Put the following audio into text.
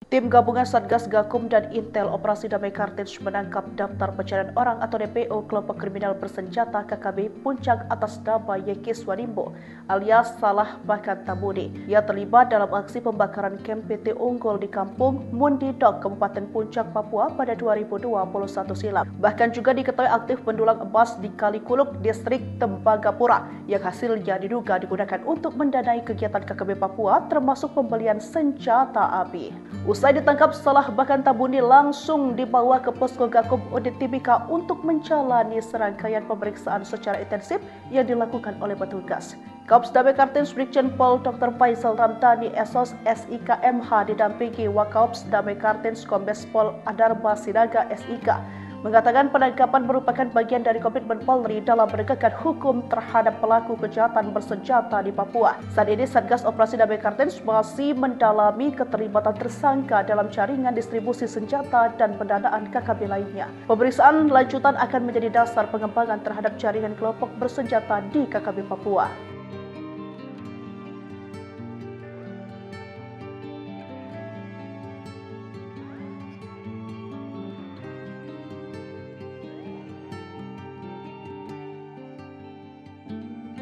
Tim gabungan Satgas Gakum dan Intel Operasi Damai Kartens menangkap daftar pencarian orang atau DPO kelompok kriminal bersenjata KKB Puncak atas nama Yekis Wadimbo alias Salah Bahkan Tambuni yang terlibat dalam aksi pembakaran kamp PT Unggul di Kampung Mundidok, Kabupaten Puncak, Papua pada 2021 silam. Bahkan juga diketahui aktif pendulang emas di Kalikuluk, Distrik Tembagapura yang hasilnya diduga digunakan untuk mendanai kegiatan KKB Papua termasuk pembelian senjata api. Usai ditangkap, Salah Bahkan Tambuni langsung dibawa ke posko Gakum Unit Timika untuk menjalani serangkaian pemeriksaan secara intensif yang dilakukan oleh petugas. Korps Damai Kartens Brigjen Pol Dr. Faisal Ramdhani SOS SIKMH didampingi Wakorps Damai Kartens Kombes Pol Adarma Sinaga SIK mengatakan penangkapan merupakan bagian dari komitmen Polri dalam menegakkan hukum terhadap pelaku kejahatan bersenjata di Papua. Saat ini Satgas Operasi Damai Kartens masih mendalami keterlibatan tersangka dalam jaringan distribusi senjata dan pendanaan KKB lainnya. Pemeriksaan lanjutan akan menjadi dasar pengembangan terhadap jaringan kelompok bersenjata di KKB Papua.